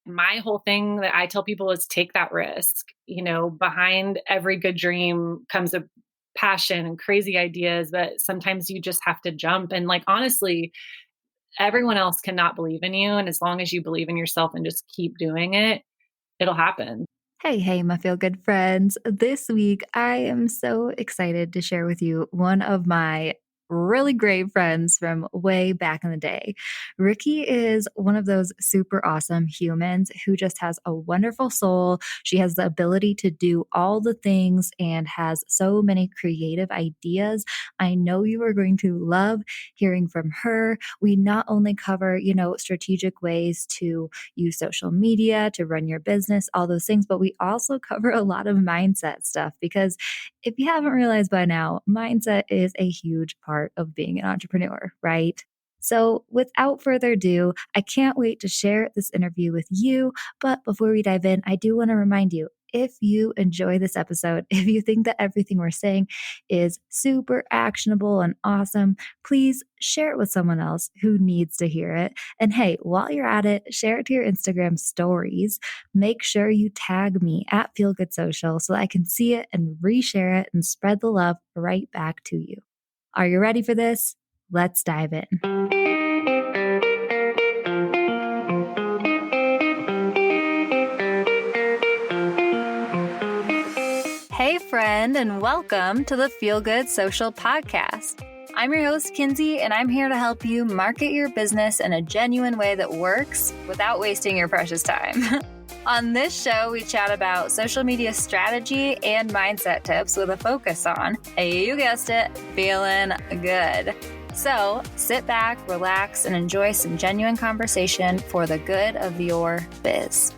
my whole thing that I tell people is take that risk. Behind every good dream comes a passion and crazy ideas, but sometimes you just have to jump. And like, honestly, everyone else cannot believe in you. And as long as you believe in yourself and just keep doing it, it'll happen. Hey, my feel good friends. This week, I am so excited to share with you one of my really great friends from way back in the day. Ricci is one of those super awesome humans who just has a wonderful soul. She has the ability to do all the things and has so many creative ideas. I know you are going to love hearing from her. We not only cover, strategic ways to use social media to run your business, all those things. But we also cover a lot of mindset stuff because if you haven't realized by now, mindset is a huge part of being an entrepreneur, right? So, without further ado, I can't wait to share this interview with you. But before we dive in, I do want to remind you if you enjoy this episode, if you think that everything we're saying is super actionable and awesome, please share it with someone else who needs to hear it. And hey, while you're at it, share it to your Instagram stories. Make sure you tag me at Feel Good Social so that I can see it and reshare it and spread the love right back to you. Are you ready for this? Let's dive in. Hey, friend, and welcome to the Feel Good Social Podcast. I'm your host, Kinsey, and I'm here to help you market your business in a genuine way that works without wasting your precious time. On this show, we chat about social media strategy and mindset tips with a focus on, you guessed it, feeling good. So sit back, relax, and enjoy some genuine conversation for the good of your biz.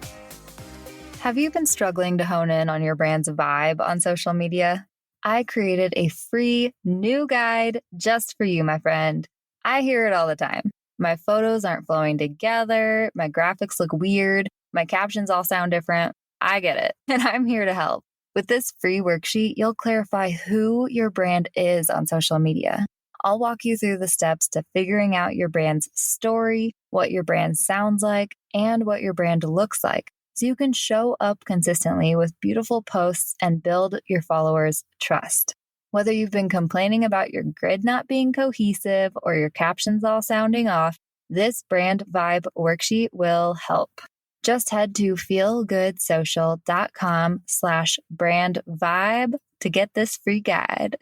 Have you been struggling to hone in on your brand's vibe on social media? I created a free new guide just for you, my friend. I hear it all the time. My photos aren't flowing together. My graphics look weird. My captions all sound different. I get it, and I'm here to help. With this free worksheet, you'll clarify who your brand is on social media. I'll walk you through the steps to figuring out your brand's story, what your brand sounds like, and what your brand looks like, so you can show up consistently with beautiful posts and build your followers' trust. Whether you've been complaining about your grid not being cohesive or your captions all sounding off, this brand vibe worksheet will help. Just head to feelgoodsocial.com/brand vibe to get this free guide.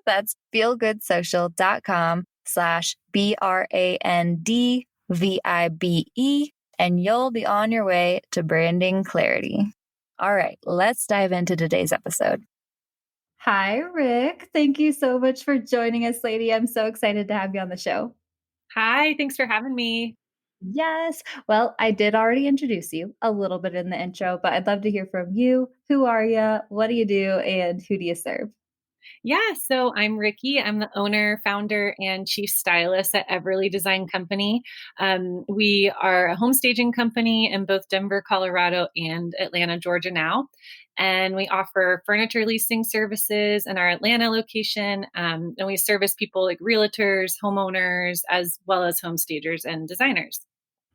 That's feelgoodsocial.com/BRANDVIBE, and you'll be on your way to branding clarity. All right, let's dive into today's episode. Hi, Rick. Thank you so much for joining us, lady. I'm so excited to have you on the show. Hi, thanks for having me. Yes. Well, I did already introduce you a little bit in the intro, but I'd love to hear from you. Who are you? What do you do? And who do you serve? Yeah, so I'm Ricci. I'm the owner, founder, and chief stylist at Everly Design Company. We are a home staging company in both Denver, Colorado, and Atlanta, Georgia now. And we offer furniture leasing services in our Atlanta location. And we service people like realtors, homeowners, as well as home stagers and designers.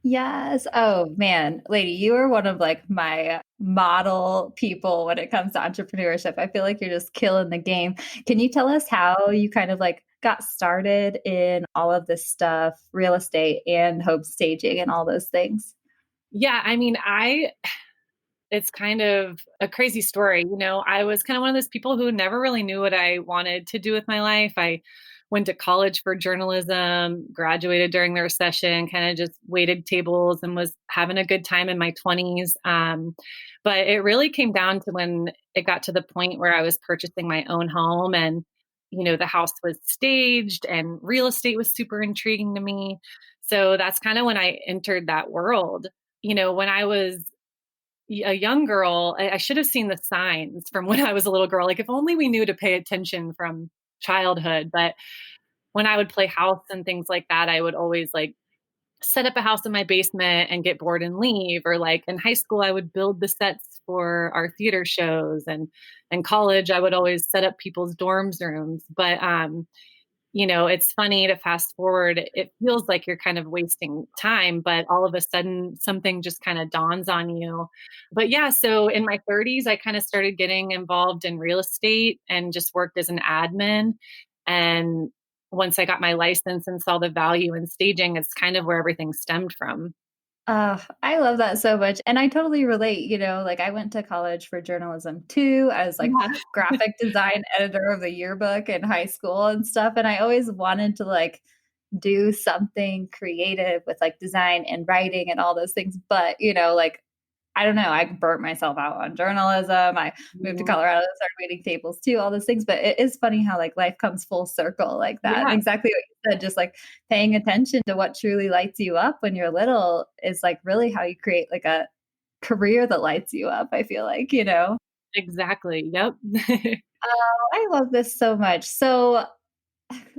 Yes. Oh man, lady, you are one of like my model people when it comes to entrepreneurship. I feel like you're just killing the game. Can you tell us how you kind of like got started in all of this stuff, real estate and home staging and all those things? Yeah, I mean, it's kind of a crazy story. I was kind of one of those people who never really knew what I wanted to do with my life. I went to college for journalism, graduated during the recession, kind of just waited tables and was having a good time in my 20s. But it really came down to when it got to the point where I was purchasing my own home and, the house was staged and real estate was super intriguing to me. So that's kind of when I entered that world. When I was a young girl, I should have seen the signs from when I was a little girl. Like, if only we knew to pay attention from childhood. But when I would play house and things like that, I would always like set up a house in my basement and get bored and leave. Or like in high school, I would build the sets for our theater shows. And in college, I would always set up people's dorms rooms. But it's funny to fast forward. It feels like you're kind of wasting time, but all of a sudden something just kind of dawns on you. But yeah, so in my 30s, I kind of started getting involved in real estate and just worked as an admin. And once I got my license and saw the value in staging, it's kind of where everything stemmed from. I love that so much. And I totally relate, like I went to college for journalism too. I was like Yeah. graphic design editor of the yearbook in high school and stuff. And I always wanted to like do something creative with like design and writing and all those things. But, like I don't know. I burnt myself out on journalism. I moved to Mhm. Colorado, started waiting tables too, all those things. But it is funny how like life comes full circle like that. And Yeah, exactly what you said, just like paying attention to what truly lights you up when you're little is like really how you create like a career that lights you up, I feel like. exactly. Yep. I love this so much. So,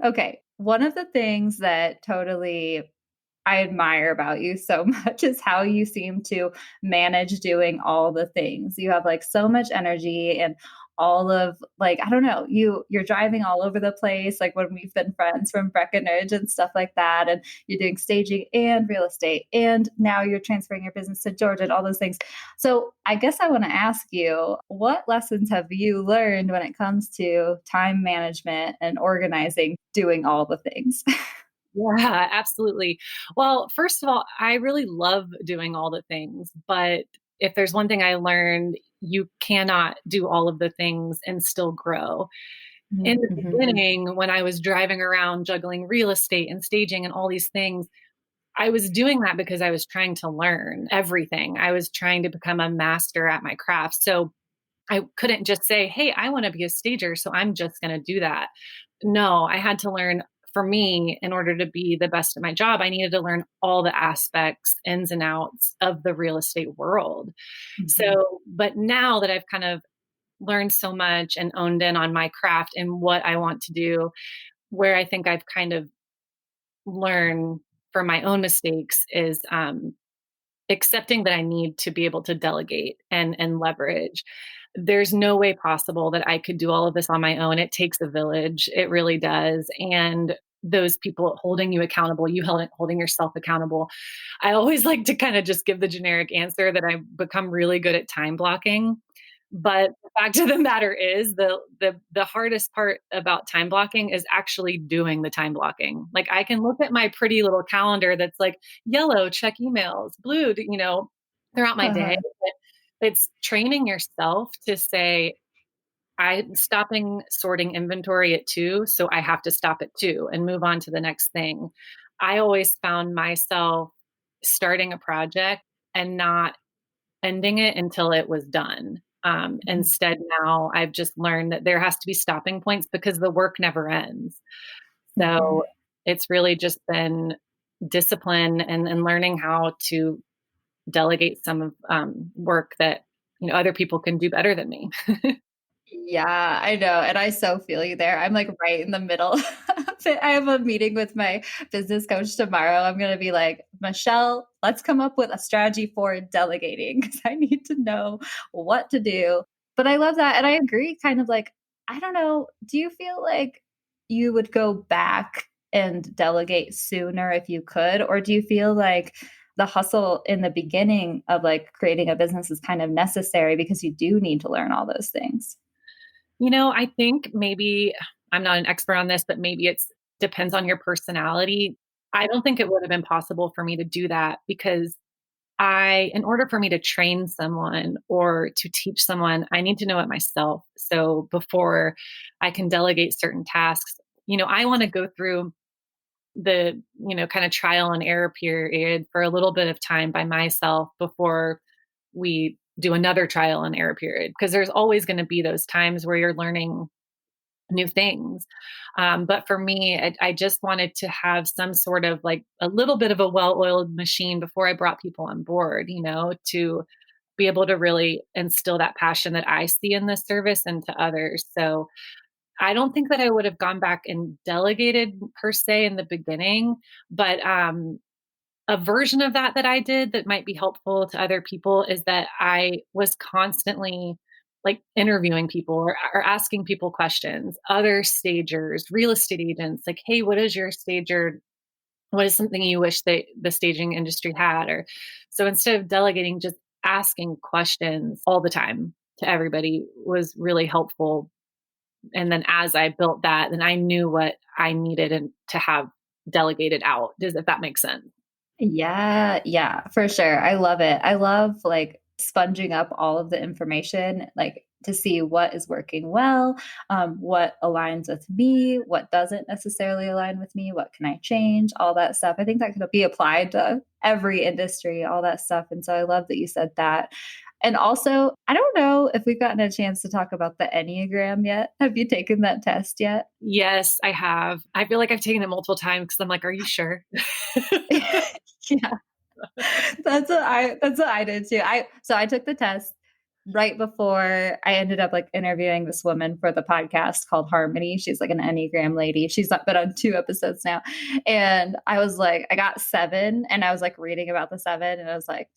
okay. One of the things that totally I admire about you so much is how you seem to manage doing all the things. You have like so much energy and all of like I don't know, you're driving all over the place like when we've been friends from Breckenridge and stuff like that, and you're doing staging and real estate and now you're transferring your business to Georgia and all those things. So, I guess I want to ask you, what lessons have you learned when it comes to time management and organizing doing all the things? Yeah, absolutely. Well, first of all, I really love doing all the things, but if there's one thing I learned, you cannot do all of the things and still grow. In the Mhm. beginning, when I was driving around juggling real estate and staging and all these things, I was doing that because I was trying to learn everything. I was trying to become a master at my craft. So I couldn't just say, "Hey, I want to be a stager, so I'm just going to do that." No, I had to learn. For me, in order to be the best at my job, I needed to learn all the aspects, ins and outs of the real estate world. Mhm. So, but now that I've kind of learned so much and owned in on my craft and what I want to do, where I think I've kind of learned from my own mistakes is accepting that I need to be able to delegate and leverage. There's no way possible that I could do all of this on my own. It takes a village. It really does. And those people holding you accountable, holding yourself accountable. I always like to kind of just give the generic answer that I've become really good at time blocking. But the fact of the matter is the hardest part about time blocking is actually doing the time blocking. Like I can look at my pretty little calendar that's like yellow, check emails, blue, throughout my day. Uh-huh. But it's training yourself to say, I'm stopping sorting inventory at 2, so I have to stop at 2 and move on to the next thing. I always found myself starting a project and not ending it until it was done. Mhm. Instead, now I've just learned that there has to be stopping points because the work never ends. Mhm. So it's really just been discipline and learning how to delegate some of work that other people can do better than me. Yeah, I know, and I so feel you there. I'm, like, right in the middle of it. I have a meeting with my business coach tomorrow. I'm gonna be like, "Michelle, let's come up with a strategy for delegating because I need to know what to do." But I love that, and I agree, kind of like, I don't know, do you feel like you would go back and delegate sooner if you could? Or do you feel like the hustle in the beginning of, like, creating a business is kind of necessary because you do need to learn all those things? I think maybe I'm not an expert on this, but maybe it's depends on your personality. I don't think it would have been possible for me to do that because in order for me to train someone or to teach someone, I need to know it myself. So before I can delegate certain tasks, I want to go through the, kind of trial and error period for a little bit of time by myself before we do another trial and error period. Because there's always going to be those times where you're learning new things. But for me, I just wanted to have some sort of like a little bit of a well oiled machine before I brought people on board, to be able to really instill that passion that I see in this service into others. So I don't think that I would have gone back and delegated per se in the beginning, but a version of that I did that might be helpful to other people is that I was constantly like interviewing people or asking people questions, other stagers, real estate agents, like, hey, what is your stager? What is something you wish that the staging industry had? Or so instead of delegating, just asking questions all the time to everybody was really helpful. And then as I built that, then I knew what I needed and to have delegated out. Does if that makes sense? Yeah, yeah, for sure. I love it. I love like sponging up all of the information, like to see what is working well, what aligns with me, what doesn't necessarily align with me, what can I change, all that stuff. I think that could be applied to every industry, all that stuff. And so I love that you said that. And also, I don't know if we've gotten a chance to talk about the Enneagram yet. Have you taken that test yet? Yes, I have. I feel like I've taken it multiple times because I'm like, are you sure? Yeah. That's what I did too. I took the test right before I ended up like interviewing this woman for the podcast called Harmony. She's like an Enneagram lady. She's not been on 2 episodes now. And I was like, I got 7 and I was like reading about the 7 and I was like,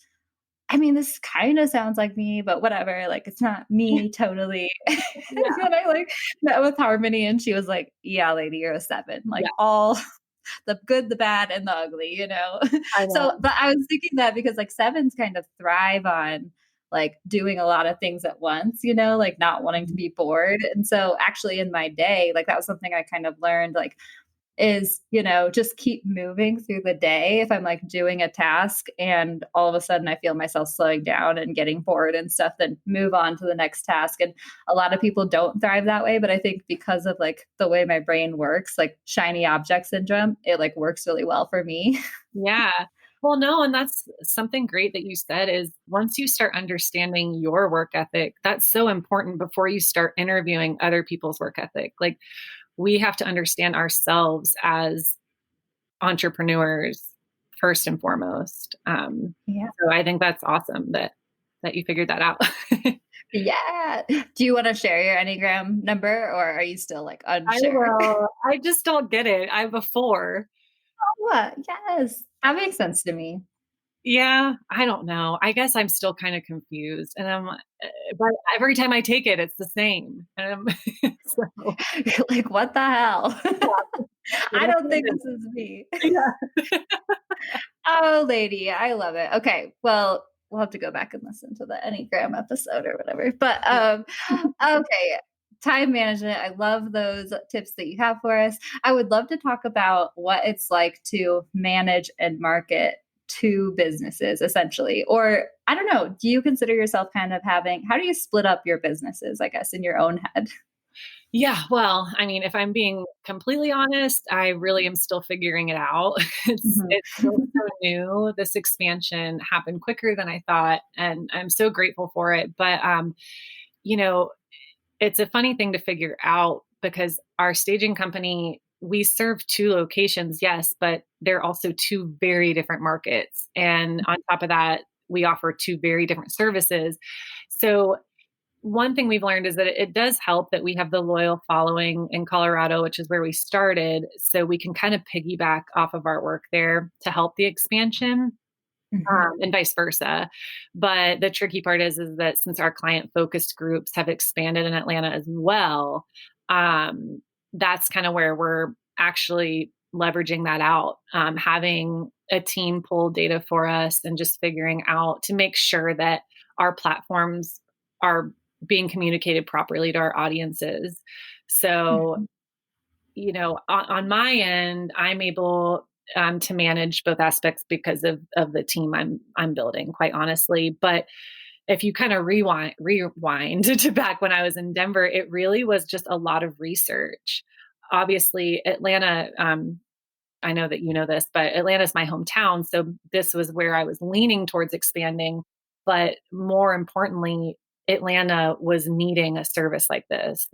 I mean, this kind of sounds like me, but whatever. Like, it's not me totally. And Yeah, then I like met with Harmony and she was like, yeah, lady, you're a 7. Like yeah, all the good, the bad, and the ugly, you know? I So, know. but I was thinking that because like 7s kind of thrive on like doing a lot of things at once, you know, like not wanting to be bored. And so actually in my day, like that was something I kind of learned, like is, you know, just keep moving through the day. If I'm like doing a task and all of a sudden I feel myself slowing down and getting bored and stuff, then move on to the next task. And a lot of people don't thrive that way. But I think because of like the way my brain works, like shiny object syndrome, it like works really well for me. Yeah. Well, no, and that's something great that you said is once you start understanding your work ethic, that's so important before you start interviewing other people's work ethic. Like we have to understand ourselves as entrepreneurs first and foremost. Yeah. So I think that's awesome that you figured that out. Yeah. Do you want to share your Enneagram number or are you still like I unsure? will. I just don't get it. I have a 4. What? Yes. That makes sense to me. Yeah, I don't know. I guess I'm still kind of confused, and but every time I take it, it's the same. So You're like, what the hell? yeah, I what don't can I think do? this is me. Yeah. Oh, lady, I love it. Okay, well, we'll have to go back and listen to the Enneagram episode or whatever. But okay, time management. I love those tips that you have for us. I would love to talk about what it's like to manage and market 2 businesses essentially. Or I don't know, do you consider yourself kind of having, how do you split up your businesses, I guess, in your own head? Yeah, well, I mean, if I'm being completely honest, I really am still figuring it out. Mhm. It's still so new. This expansion happened quicker than I thought, and I'm so grateful for it. But you know, it's a funny thing to figure out because our staging company, we serve 2 locations, yes, but they're also 2 very different markets. And on top of that, we offer 2 very different services. So one thing we've learned is that it does help that we have the loyal following in Colorado, which is where we started. So we can kind of piggyback off of our work there to help the expansion, Mhm. and vice versa. But the tricky part is that since our client focused groups have expanded in Atlanta as well, um, that's kind of where we're actually leveraging that out, having a team pull data for us and just figuring out to make sure that our platforms are being communicated properly to our audiences. So Mhm. on my end, I'm able to manage both aspects because of the team I'm building, quite honestly. But if you kind of rewind to back when I was in Denver, it really was just a lot of research. Obviously, Atlanta. I know that you know this, but Atlanta's my hometown, so this was where I was leaning towards expanding. But more importantly, Atlanta was needing a service like this.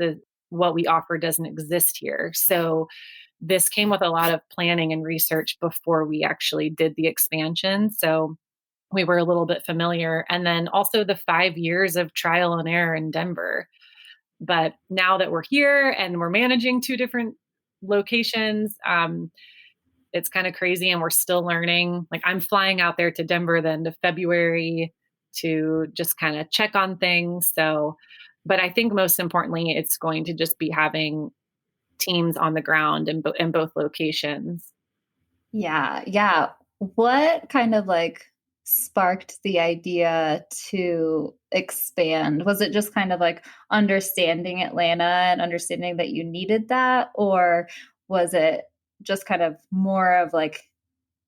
What we offer doesn't exist here. So this came with a lot of planning and research before we actually did the expansion. So we were a little bit familiar. And then also the 5 years of trial and error in Denver. But now that we're here and we're managing 2 different locations, it's kind of crazy and we're still learning. Like I'm flying out there to Denver the end of February to just kind of check on things. So But I think most importantly, it's going to just be having teams on the ground in both locations. Yeah, yeah. What kind of like sparked the idea to expand? Was it just kind of like understanding Atlanta and understanding that you needed that? Or was it just kind of more of like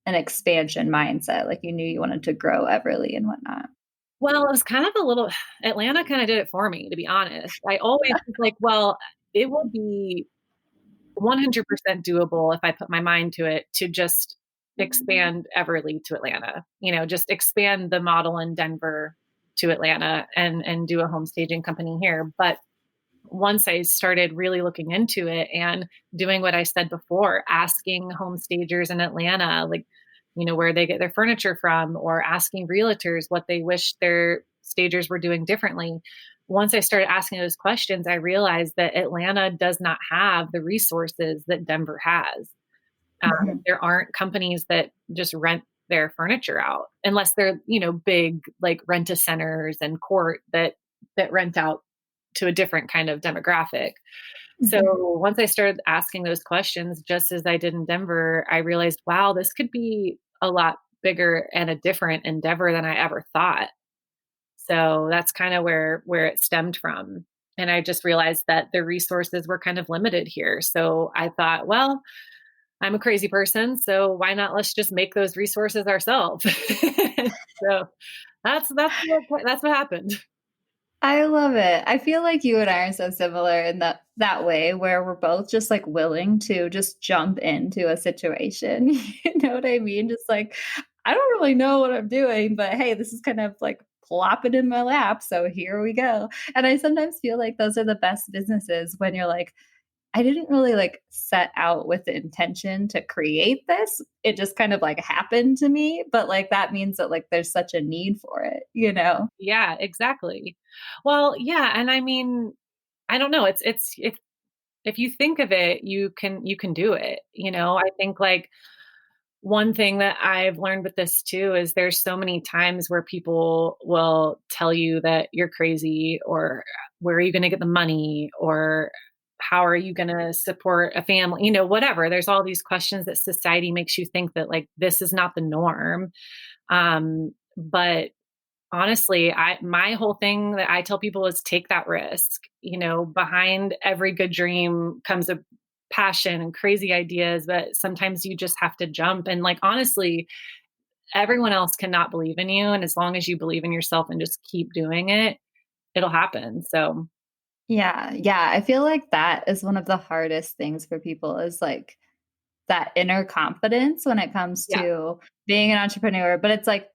an expansion mindset? Like you knew you wanted to grow Everly and whatnot? Well, it was kind of a little Atlanta kinda did it for me, to be honest. I always was like, well, it will be 100% doable if I put my mind to it to just expand Everly to Atlanta. Just expand the model in Denver to Atlanta and do a home staging company here. But once I started really looking into it and doing what I said before, asking home stagers in Atlanta, like, where they get their furniture from, or asking realtors what they wish their stagers were doing differently. Once I started asking those questions, I realized that Atlanta does not have the resources that Denver has. Mhm. There aren't companies that just rent their furniture out unless they're, big like rent-a-centers and court that rent out to a different kind of demographic. So Mhm. once I started asking those questions, just as I did in Denver, I realized, wow, this could be a lot bigger and a different endeavor than I ever thought. So that's kind of where it stemmed from. And I just realized that the resources were kind of limited here. So I thought, well, I'm a crazy person, so why not let's just make those resources ourselves. So that's what happened. I love it. I feel like you and I are so similar in that way where we're both just like willing to just jump into a situation. You know what I mean? Just like I don't really know what I'm doing, but hey, this is kind of like plop it in my lap. So here we go. And I sometimes feel like those are the best businesses when you're like, I didn't really like set out with the intention to create this. It just kind of like happened to me. But like that means that like there's such a need for it, you know? Yeah, exactly. Well, yeah, and I mean, I don't know, it's if you think of it, you can do it, I think, like, one thing that I've learned with this too is there's so many times where people will tell you that you're crazy, or where are you gonna get the money, or how are you gonna support a family, whatever. There's all these questions that society makes you think that, like, this is not the norm. But honestly, my whole thing that I tell people is take that risk. Behind every good dream comes a passion and crazy ideas, but sometimes you just have to jump. And, like, honestly, everyone else cannot believe in you. And as long as you believe in yourself and just keep doing it, it'll happen. So Yeah, yeah, I feel like that is one of the hardest things for people is, like, that inner confidence when it comes yeah, to being an entrepreneur, but it's like,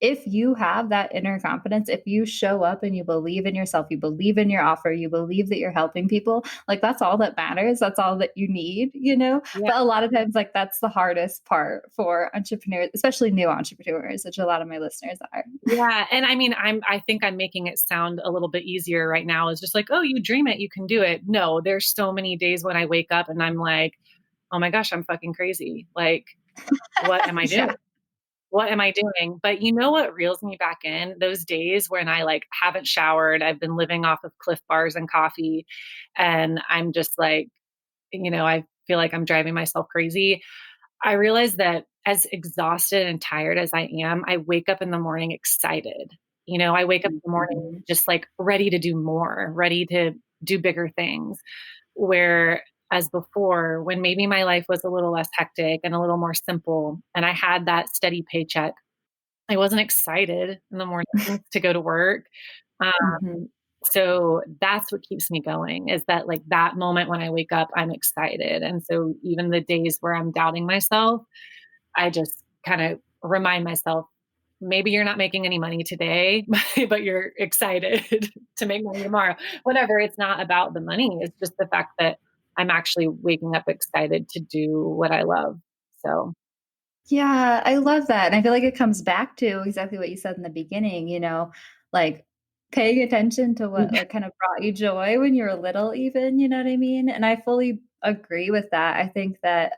if you have that inner confidence, if you show up and you believe in yourself, you believe in your offer, you believe that you're helping people, like, that's all that matters, that's all that you need, you know? yeah. But a lot of times, like, that's the hardest part for entrepreneurs, especially new entrepreneurs, which a lot of my listeners are. Yeah, and I mean, I think I'm making it sound a little bit easier right now. It's just like, "Oh, you dream it, you can do it." No, there's so many days when I wake up and I'm like, "Oh my gosh, I'm fucking crazy. Like, what am I doing? Yeah. What am I doing?" But you know what reels me back in? Those days when I, like, haven't showered, I've been living off of Cliff Bars and coffee, and I'm just like, I feel like I'm driving myself crazy. I realize that as exhausted and tired as I am, I wake up in the morning excited. I wake up in the morning Mhm. just, like, ready to do more, ready to do bigger things. Whereas before, when maybe my life was a little less hectic and a little more simple, and I had that steady paycheck, I wasn't excited in the morning to go to work. Mhm. So that's what keeps me going, is that, like, that moment when I wake up, I'm excited. And so even the days where I'm doubting myself, I just kind of remind myself, maybe you're not making any money today, but you're excited to make money tomorrow. Whatever. It's not about the money. It's just the fact that I'm actually waking up excited to do what I love. So Yeah, I love that, and I feel like it comes back to exactly what you said in the beginning, you know, like, paying attention to what, like, kind of brought you joy when you were little even, you know what I mean? And I fully agree with that. I think that,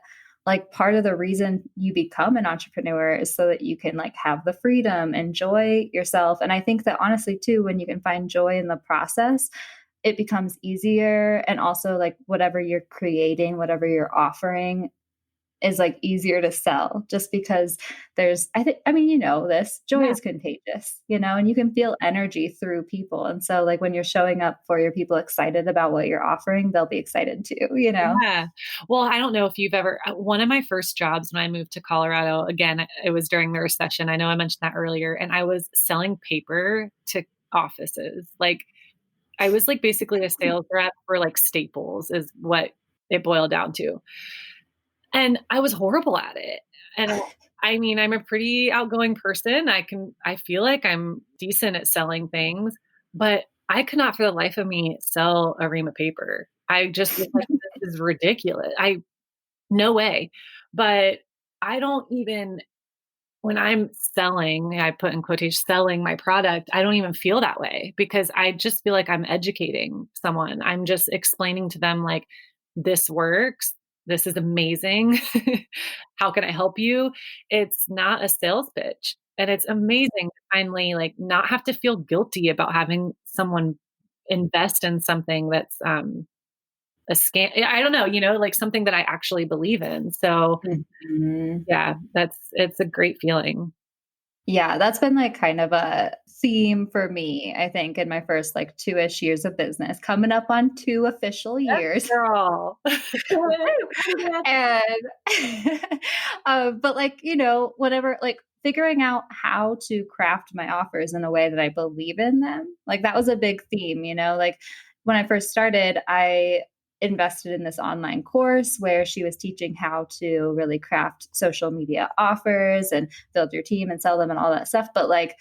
like, part of the reason you become an entrepreneur is so that you can, like, have the freedom, enjoy yourself, and I think that honestly too, when you can find joy in the process, it becomes easier. And also, like, whatever you're creating, whatever you're offering is like easier to sell just because I mean, you know, this joy Yeah. is contagious, you know, and you can feel energy through people. And so, like, when you're showing up for your people excited about what you're offering, they'll be excited too, you know? Yeah. Well, I don't know if you've ever one of my first jobs when I moved to Colorado, again, it was during the recession. I know I mentioned that earlier, and I was selling paper to offices. Like, I was, like, basically a sales rep for, like, Staples is what it boiled down to, and I was horrible at it, and I mean, I'm a pretty outgoing person. I feel like I'm decent at selling things, but I could not for the life of me sell a ream of paper. I just was like, "This is ridiculous. No way." But I don't even when I'm selling, I put in quotation, selling my product, I don't even feel that way because I just feel like I'm educating someone. I'm just explaining to them, like, this works. This is amazing. How can I help you? It's not a sales pitch. And it's amazing to finally like not have to feel guilty about having someone invest in something that's a scam. I don't know, like something that I actually believe in. So Mhm. yeah, it's a great feeling. Yeah, that's been like kind of a theme for me, I think, in my first like 2-ish years of business, coming up on 2 official Yes, years. girl. Congrats. And but like, you know, whatever, like figuring out how to craft my offers in a way that I believe in them. Like that was a big theme, you know, like when I first started, I invested in this online course where she was teaching how to really craft social media offers and build your team and sell them and all that stuff. But like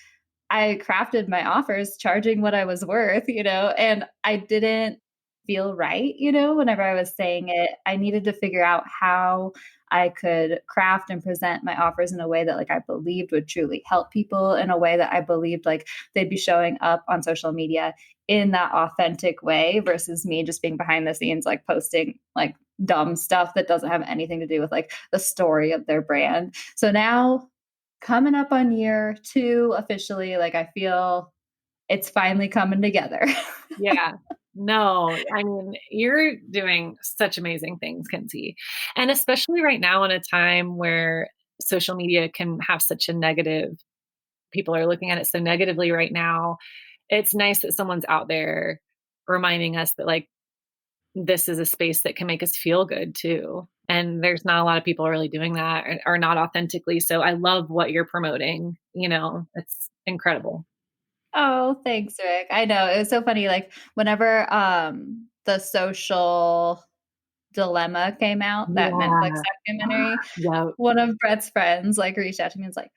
I crafted my offers charging what I was worth, you know, and I didn't feel right, you know, whenever I was saying it. I needed to figure out how I could craft and present my offers in a way that like I believed would truly help people, in a way that I believed like they'd be showing up on social media in that authentic way versus me just being behind the scenes like posting like dumb stuff that doesn't have anything to do with like the story of their brand. So now coming up on year 2 officially, like, I feel it's finally coming together. Yeah. No, I mean, you're doing such amazing things, Kinsey. And especially right now in a time where social media can have such a negative people are looking at it so negatively right now. It's nice that someone's out there reminding us that like this is a space that can make us feel good too. And there's not a lot of people really doing that or not authentically. So I love what you're promoting. It's incredible. Oh, thanks, Rick. I know, it was so funny, like, whenever, the Social Dilemma came out, that Netflix Yeah. documentary, Yeah. one of Brett's friends, like, reached out to me and was like,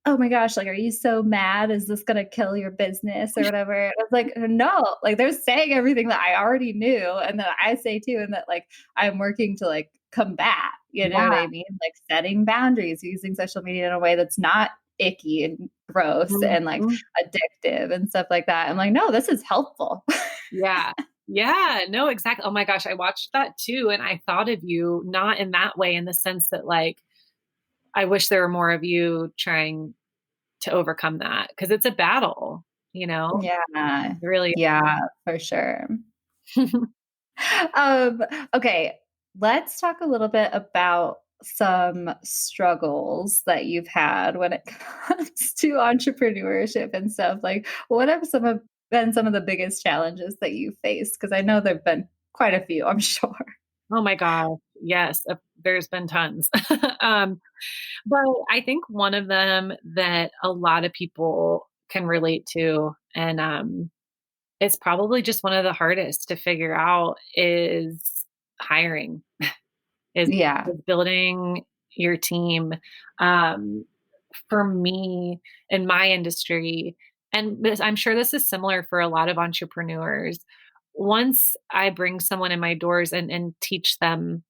"Oh my gosh, like, are you so mad? Is this gonna kill your business or whatever?" I was like, "No." Like, they're saying everything that I already knew and that I say too, and that, like, I'm working to, like, combat, you know what Yeah. I mean? Like, setting boundaries, using social media in a way that's not icky and gross and, like, Mhm. addictive and stuff like that. I'm like, "No, this is helpful." Yeah. Yeah. No, exactly. Oh my gosh. I watched that too. And I thought of you not in that way, in the sense that, like, I wish there were more of you trying to overcome that because it's a battle, you know? Yeah. It really Yeah, for sure. is. Um, okay, let's talk a little bit about some struggles that you've had when it comes to entrepreneurship and stuff. Like, what have been some of the biggest challenges that you faced? Because I know there've been quite a few, I'm sure. Oh my god. Yes, there's been tons. Um, but I think one of them that a lot of people can relate to, and, it's probably just one of the hardest to figure out is hiring, is Yeah. is building your team. Um, for me in my industry, and I'm sure this is similar for a lot of entrepreneurs, once I bring someone in my doors and teach them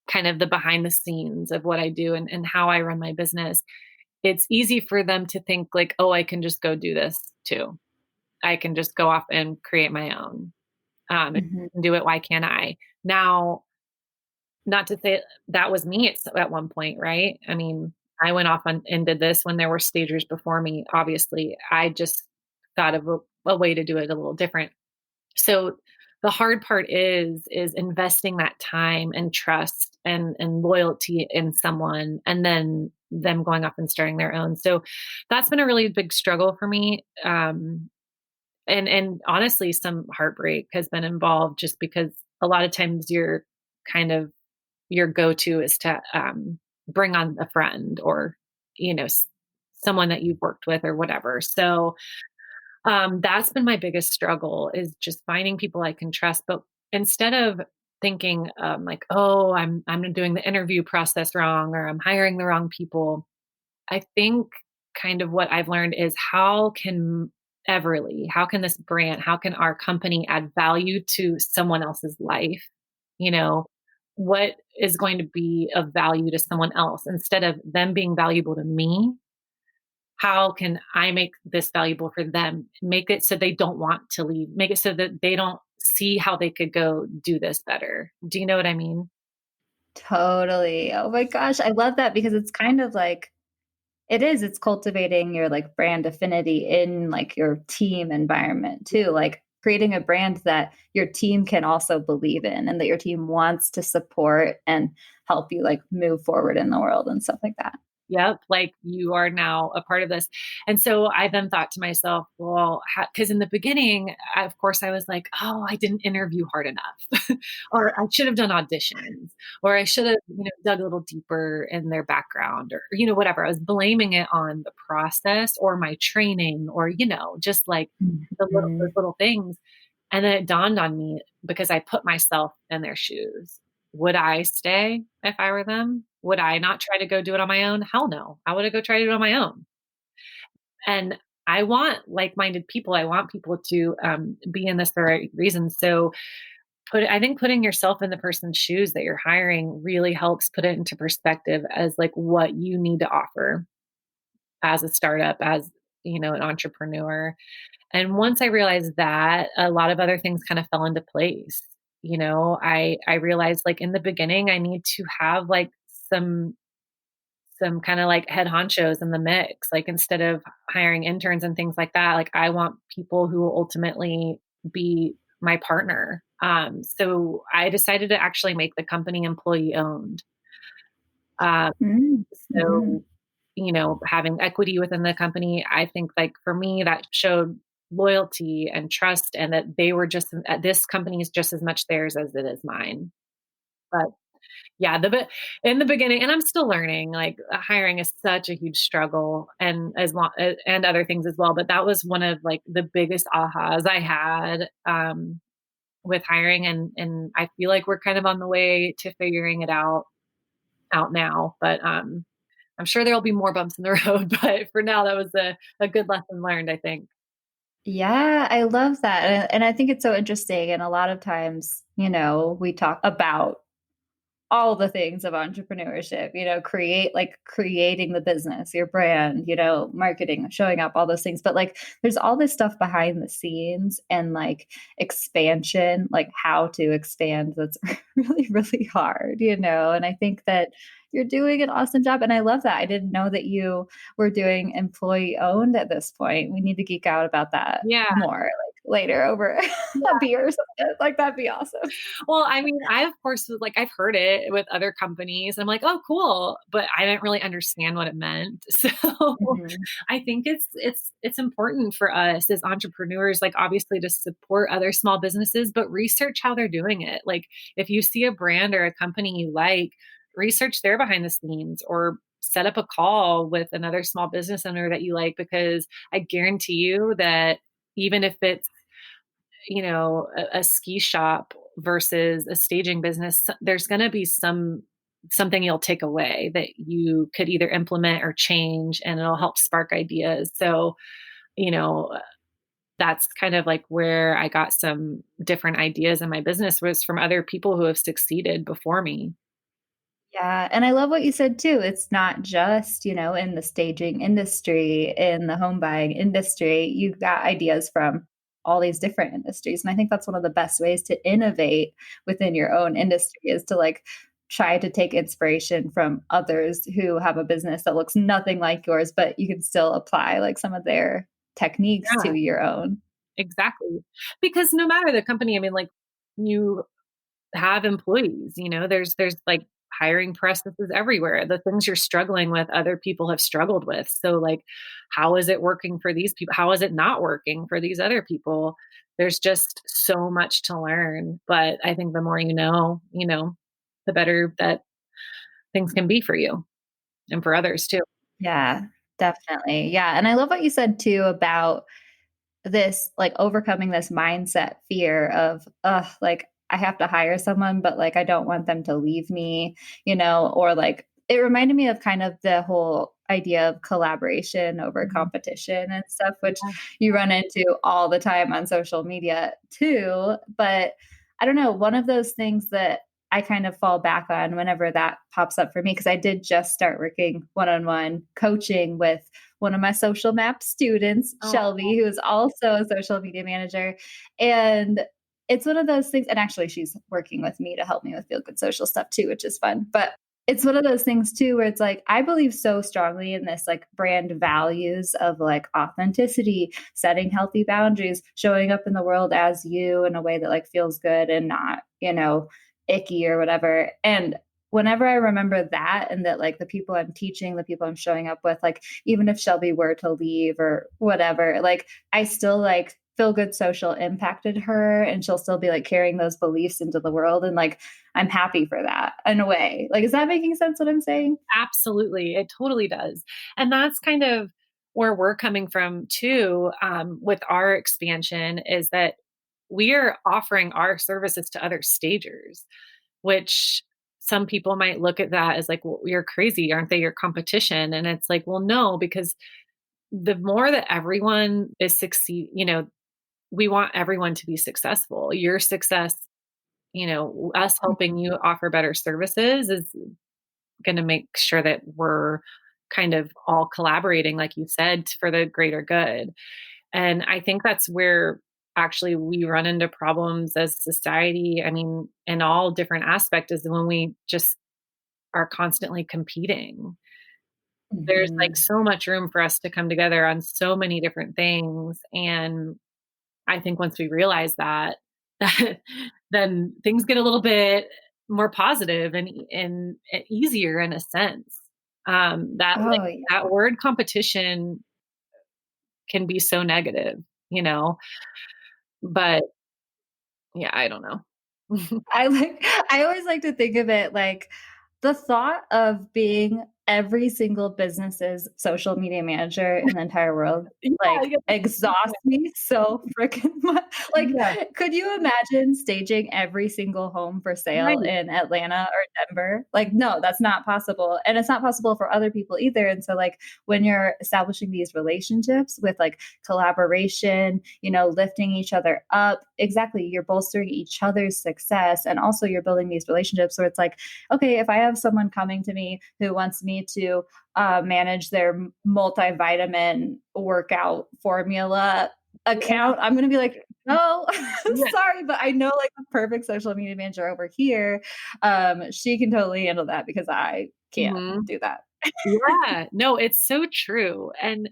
kind of the behind the scenes of what I do and how I run my business, it's easy for them to think like, oh, I can just go do this too. I can just go off and create my own. Mhm. And do it. Why can't I? Now, not to say that was me at one point, right? I mean, I went off and did this when there were stagers before me. Obviously, I just thought of a way to do it a little different. So the hard part is investing that time and trust and loyalty in someone, and then them going off and starting their own. So that's been a really big struggle for me. And honestly, some heartbreak has been involved, just because a lot of times you're kind of your go-to is to bring on a friend, or someone that you've worked with or whatever. So that's been my biggest struggle, is just finding people I can trust. But instead of thinking like, oh, I'm doing the interview process wrong, or I'm hiring the wrong people, I think kind of what I've learned is, how can this brand, how can our company add value to someone else's life? You know, what is going to be of value to someone else, instead of them being valuable to me? How can I make this valuable for them? Make it so they don't want to leave. Make it so that they don't see how they could go do this better. Do you know what I mean? Totally. Oh my gosh, I love that because it's kind of like it's cultivating your like brand affinity in like your team environment too, like creating a brand that your team can also believe in and that your team wants to support and help you like move forward in the world and stuff like that. Yep, like, you are now a part of this. And so I then thought to myself, well, because in the beginning, of course, I was like, oh, I didn't interview hard enough, or I should have done auditions, or I should have, dug a little deeper in their background, or, whatever. I was blaming it on the process or my training, or, just like those Mhm. little things. And then it dawned on me, because I put myself in their shoes. Would I stay if I were them? Would I not try to go do it on my own? Hell no. I would go try to do it on my own. And I want like-minded people. I want people to be in this for the right reasons. So I think putting yourself in the person's shoes that you're hiring really helps put it into perspective, as like what you need to offer as a startup, as an entrepreneur. And once I realized that, a lot of other things kind of fell into place. I realized, like, in the beginning, I need to have like some kind of like head honchos in the mix. Like, instead of hiring interns and things like that, like, I want people who will ultimately be my partner. So I decided to actually make the company employee owned. Um, Mm, mhm. so, having equity within the company, I think, like, for me, that showed loyalty and trust, and that this company is just as much theirs as it is mine. But yeah, in the beginning, and I'm still learning, like, hiring is such a huge struggle, and and other things as well. But that was one of like the biggest ahas I had with hiring, and I feel like we're kind of on the way to figuring it out now. But I'm sure there'll be more bumps in the road, but for now, that was a good lesson learned, I think. Yeah, I love that. And I think it's so interesting. And a lot of times, we talk about all the things of entrepreneurship, creating the business, your brand, marketing, showing up, all those things. But like there's all this stuff behind the scenes and like expansion, like how to expand that's really, really hard, And I think that you're doing an awesome job. And I love that. I didn't know that you were doing employee owned at this point. We need to geek out about that Yeah. more like later over a beer or something. Like that'd be awesome. Well, I mean, I of course was like, I've heard it with other companies. I'm like, oh, cool, but I didn't really understand what it meant. So Mhm. I think it's important for us as entrepreneurs, like, obviously, to support other small businesses, but research how they're doing it. Like, if you see a brand or a company you like, research their behind the scenes, or set up a call with another small business owner that you like, because I guarantee you that, even if it's a ski shop versus a staging business, there's going to be something you'll take away that you could either implement or change, and it'll help spark ideas. So, you know, that's kind of like where I got some different ideas in my business, was from other people who have succeeded before me. Yeah, and I love what you said too. It's not just, in the staging industry, in the home buying industry. You've got ideas from all these different industries. And I think that's one of the best ways to innovate within your own industry is to like try to take inspiration from others who have a business that looks nothing like yours, but you can still apply like some of their techniques to Yeah. your own. exactly. Because no matter the company, I mean, like, you have employees, there's like hiring processes everywhere. The things you're struggling with, other people have struggled with. So like, how is it working for these people? How is it not working for these other people? There's just so much to learn. But I think the more the better that things can be for you and for others too. Yeah, definitely. Yeah. And I love what you said too about this, like, overcoming this mindset fear of, like, I have to hire someone, but like, I don't want them to leave me, or like, it reminded me of kind of the whole idea of collaboration over Mhm. competition and stuff, which Yeah. you run into all the time on social media too. But I don't know, one of those things that I kind of fall back on whenever that pops up for me, because I did just start working one on one coaching with one of my social map students, Oh, Shelby, who is also a social media manager. And it's one of those things, and actually she's working with me to help me with feel good social stuff too, which is fun. But it's one of those things too where it's like I believe so strongly in this like brand values of like authenticity, setting healthy boundaries, showing up in the world as you in a way that like feels good and not, icky or whatever. And whenever I remember that and that like the people I'm teaching, the people I'm showing up with, like even if Shelby were to leave or whatever, like I still like feel good social impacted her and she'll still be like carrying those beliefs into the world. And like I'm happy for that in a way. Like, is that making sense what I'm saying? absolutely. It totally does. And that's kind of where we're coming from too, with our expansion is that we are offering our services to other stagers, which some people might look at that as like, well, you're crazy. Aren't they your competition? And it's like, well, no, because the more that everyone is we want everyone to be successful. Your success, us helping you offer better services is going to make sure that we're kind of all collaborating, like you said, for the greater good. And I think that's where actually we run into problems as society. I mean, in all different aspects, is when we just are constantly competing. There's like Mhm. so much room for us to come together on so many different things. And I think once we realize that, then things get a little bit more positive and easier in a sense. Oh, yeah. That word competition can be so negative, you know, but yeah, I don't know. I always like to think of it like the thought of being every single business's social media manager in the entire world, Yeah, like, yeah, exhausts me so freaking much. Like, yeah, could you imagine staging every single home for sale right. in Atlanta or Denver? Like, no, that's not possible, and it's not possible for other people either, and so, like, when you're establishing these relationships with, like, collaboration, lifting each other up, exactly, you're bolstering each other's success, and also you're building these relationships where it's like, okay, if I have someone coming to me who wants me to manage their multivitamin workout formula Yeah, account, I'm going to be like, no, yeah. sorry, but I know like the perfect social media manager over here. She can totally handle that because I can't Mhm. do that. Yeah. No, it's so true. And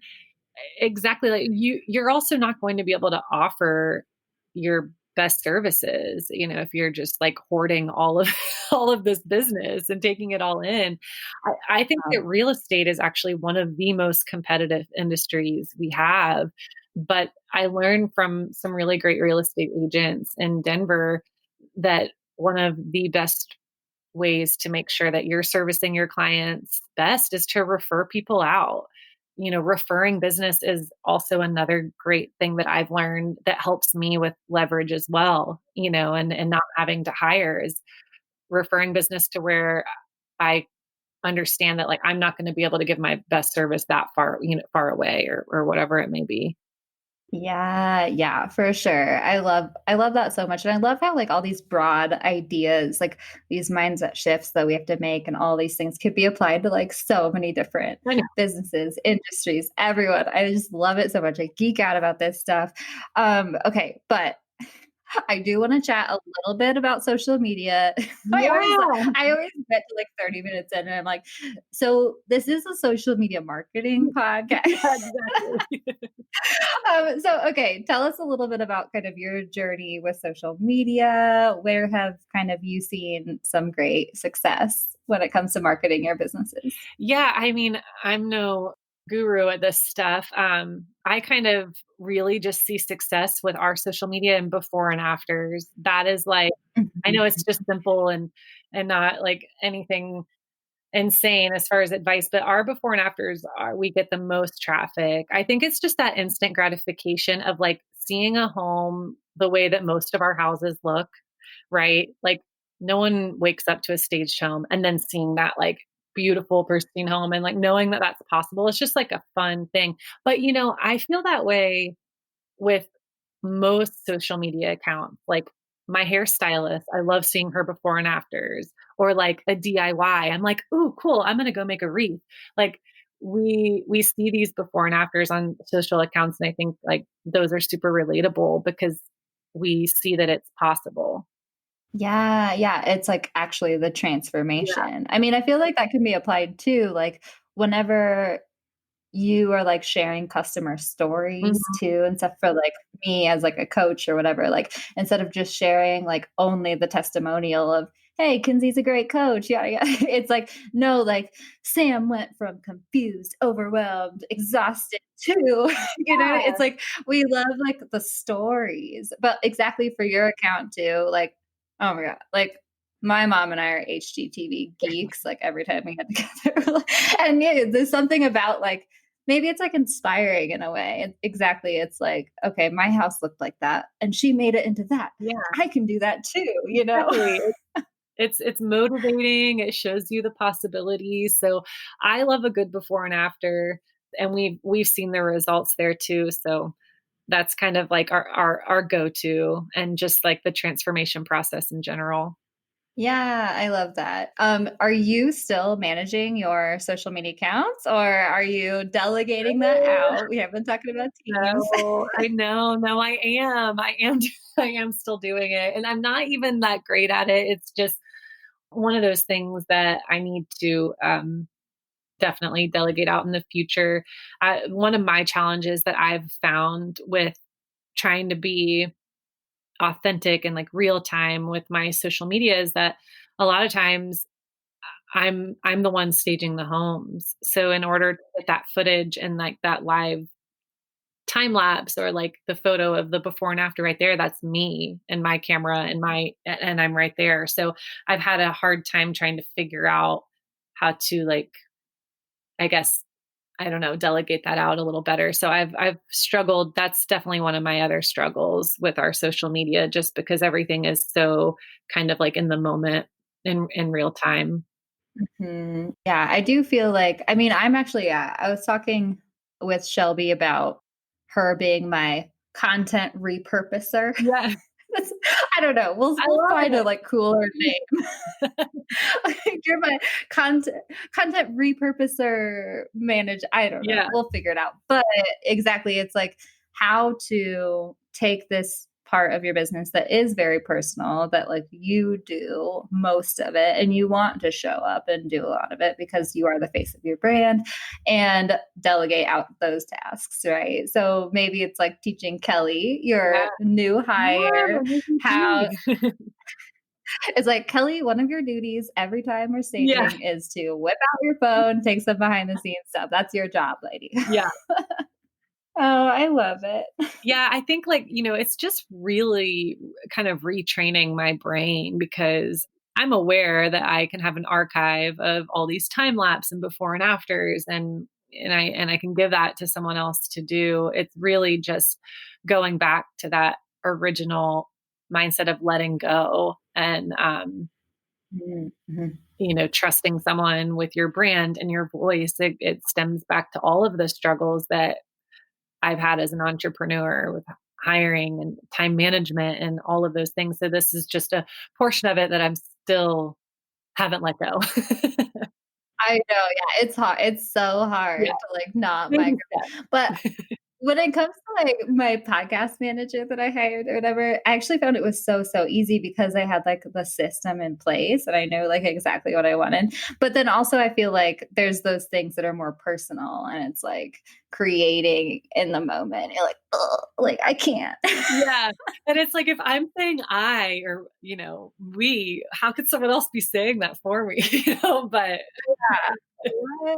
exactly, like, you're also not going to be able to offer your best services, if you're just, like, hoarding all of all of this business and taking it all in. I think that real estate is actually one of the most competitive industries we have, but I learned from some really great real estate agents in Denver that one of the best ways to make sure that you're servicing your clients best is to refer people out. Referring business is also another great thing that I've learned that helps me with leverage as well, and not having to hire is referring business to where I understand that like I'm not going to be able to give my best service that far, far away or whatever it may be. Yeah, yeah, for sure. I love that so much. And I love how like all these broad ideas, like these mindset shifts that we have to make and all these things could be applied to like so many different I know. businesses, industries, everyone. I just love it so much. I geek out about this stuff. Okay, but I do want to chat a little bit about social media. I always Yeah. I always get to like 30 minutes in and I'm like, so this is a social media marketing podcast. Yeah, exactly. So okay, tell us a little bit about kind of your journey with social media. Where have kind of you seen some great success when it comes to marketing your businesses? Yeah, I mean, I'm no guru at this stuff. I kind of really just see success with our social media and before and afters. That is like, I know it's Mhm. just simple and not like anything insane as far as advice, but our before and afters are we get the most traffic. I think it's just that instant gratification of like seeing a home the way that most of our houses look, right? Like no one wakes up to a staged home and then seeing that like beautiful pristine home and like knowing that that's possible. It's just like a fun thing. But I feel that way with most social media accounts. Like my hairstylist, I love seeing her before and afters, or like a DIY. I'm like, "Ooh, cool. I'm gonna go make a wreath." Like we see these before and afters on social accounts, and I think like those are super relatable because we see that it's possible. Yeah, yeah, it's like actually the Yeah. transformation. I mean, I feel like that can be applied too, like whenever you are, like, sharing customer stories Mhm. too and stuff for, like, me as, like, a coach or whatever, like, instead of just sharing, like, only the testimonial of, "Hey, Kinsey's a great coach," yeah, yeah. It's like, no, like, Sam went from confused, overwhelmed, exhausted to it's Yeah. like we love, like, the stories, but exactly for your account too, like, oh my god, like, my mom and I are HGTV geeks, like, every time we get together, and yeah, there's something about, like, maybe it's, like, inspiring in a way, and exactly, it's like, "Okay, my house looked like that, and she made it into that. Yeah, I can do that too," you know? exactly. It's motivating, it shows you the possibilities, so I love a good before and after, and we've seen the results there too, so that's kind of like our go-to and just like the transformation process in general. Yeah, I love that. Are you still managing your social media accounts, or are you delegating that out? We have been talking about teams. No, I know, no, I am I am still doing it, and I'm not even that great at it, it's just one of those things that I need to, definitely delegate out in the future. One of my challenges that I've found with trying to be authentic and like real time with my social media is that a lot of times I'm the one staging the homes. So in order to get that footage and like that live time lapse or like the photo of the before and after right there, that's me and my camera and I'm right there. So I've had a hard time trying to figure out how to like, I guess, I don't know, delegate that out a little better. So I've struggled. That's definitely one of my other struggles with our social media, just because everything is so kind of like in the moment in real time. Mhm. Yeah, I do feel like I mean, I'm actually yeah, I was talking with Shelby about her being my content repurposer. Yeah, That's I don't know, I we'll love find a, it. like, cooler name. You're my content content repurposer manage I don't know, Yeah, we'll figure it out. But exactly, it's like how to take this part of your business that is very personal, that, like, you do most of it, and you want to show up and do a lot of it because you are the face of your brand, and delegate out those tasks, right? So, maybe it's like teaching Kelly, yeah, your new yeah, hire, my new how VP. it's like, "Kelly, one of your duties every time we're Yeah, staging is to whip out your phone, take some behind the scenes stuff. That's your job, lady." yeah. Oh, I love it. Yeah, I think like, it's just really kind of retraining my brain because I'm aware that I can have an archive of all these time lapse and before and afters and I can give that to someone else to do. It's really just going back to that original mindset of letting go and Mhm, mhm. trusting someone with your brand and your voice. It stems back to all of the struggles that I've had as an entrepreneur with hiring and time management and all of those things. So this is just a portion of it that I'm still haven't let go. I know, yeah, it's hard. It's so Yeah, hard to, like, not baby micro but steps. When it comes to like my podcast manager that I hired or whatever, I actually found it was so easy because I had like the system in place and I know like exactly what I wanted. But then also I feel like there's those things that are more personal and it's like creating in the moment. You're like, oh, like I can't. Yeah. And it's like, if I'm saying I or, we, how could someone else be saying that for me? But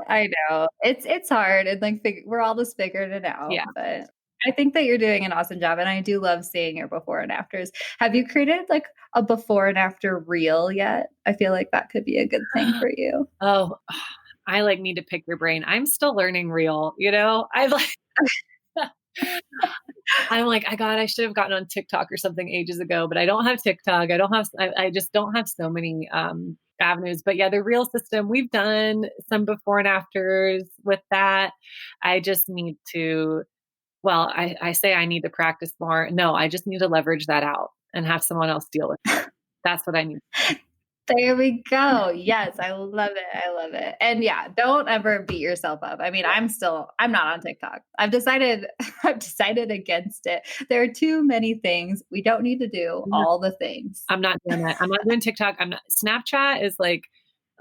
I know. It's hard and like we're all just figuring it yeah. out, but I think that you're doing an awesome job and I do love seeing your before and afters. Have you created like a before and after reel yet? I feel like that could be a good thing for you. Oh, I like need to pick your brain. I'm still learning real, I like I'm like, I should have gotten on TikTok or something ages ago, but I don't have TikTok. I just don't have so many avenues. But yeah, the real system, we've done some before and afters with that. I just need to, well, I say I need to practice more. No, I just need to leverage that out and have someone else deal with it. That's what I need. There we go. Yes, I love it. I love it. And yeah, don't ever beat yourself up. I mean, I'm not on TikTok. I've decided against it. There are too many things. We don't need to do all the things. I'm not doing that. I'm not doing TikTok. Snapchat is like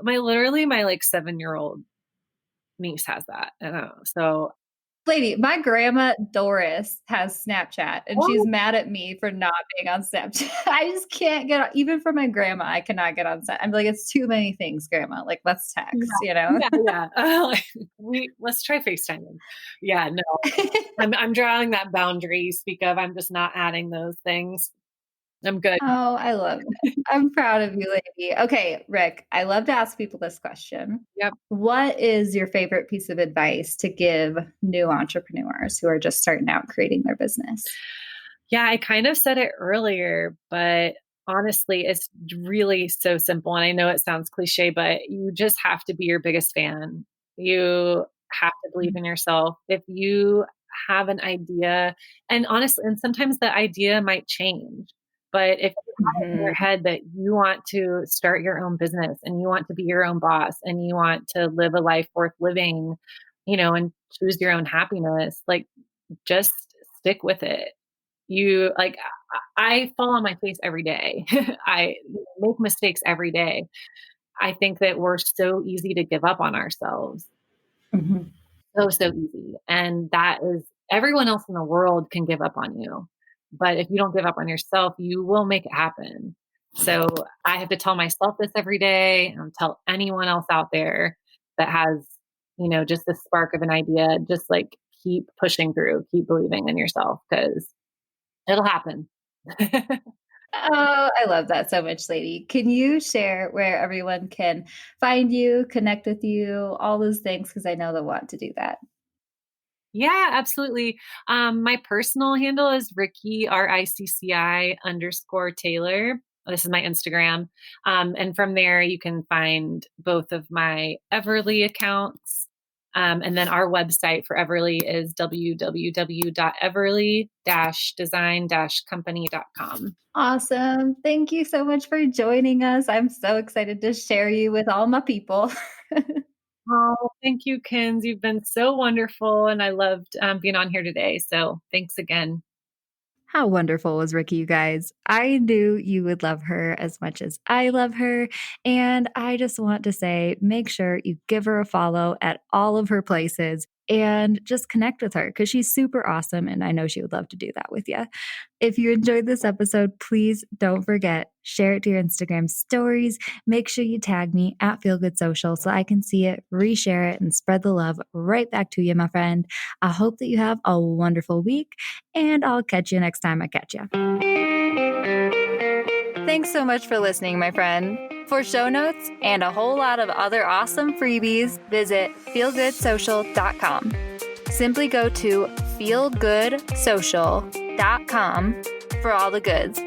my 7-year-old niece has that. I don't know. So Lady, my grandma Doris has Snapchat and she's mad at me for not being on Snapchat. I just can't get on, even for my grandma, I cannot get on Snapchat. I'm like, it's too many things, grandma. Like, let's text, Yeah. Let's try FaceTiming. Yeah, no. I'm drawing that boundary you speak of. I'm just not adding those things. I'm good. Oh, I love it. I'm proud of you, lady. Okay, Rick, I love to ask people this question. Yep. What is your favorite piece of advice to give new entrepreneurs who are just starting out creating their business? Yeah, I kind of said it earlier, but honestly, it's really so simple. And I know it sounds cliche, but you just have to be your biggest fan. You have to believe in yourself. If you have an idea, and honestly, and sometimes the idea might change, but if you have in your head that you want to start your own business and you want to be your own boss and you want to live a life worth living, and choose your own happiness, like just stick with it. I fall on my face every day. I make mistakes every day. I think that we're so easy to give up on ourselves. Mm-hmm. So easy. And that is, everyone else in the world can give up on you. But if you don't give up on yourself, you will make it happen. So I have to tell myself this every day and tell anyone else out there that has, just the spark of an idea, just like keep pushing through, keep believing in yourself because it'll happen. Oh, I love that so much, lady. Can you share where everyone can find you, connect with you, all those things? Because I know they'll want to do that. Yeah, absolutely. My personal handle is Ricci, RICCI_Taylor. This is my Instagram. And from there, you can find both of my Everly accounts. And then our website for Everly is www.everly-design-company.com. Awesome. Thank you so much for joining us. I'm so excited to share you with all my people. Oh, thank you, Kins. You've been so wonderful. And I loved being on here today. So thanks again. How wonderful was Ricci, you guys? I knew you would love her as much as I love her. And I just want to say, make sure you give her a follow at all of her places and just connect with her because she's super awesome. And I know she would love to do that with you. If you enjoyed this episode, please don't forget, share it to your Instagram stories. Make sure you tag me at Feel Good Social so I can see it, reshare it, and spread the love right back to you, my friend. I hope that you have a wonderful week, and I'll catch you next time I catch you. Thanks so much for listening, my friend. For show notes and a whole lot of other awesome freebies, visit feelgoodsocial.com. Simply go to feelgoodsocial.com for all the goods.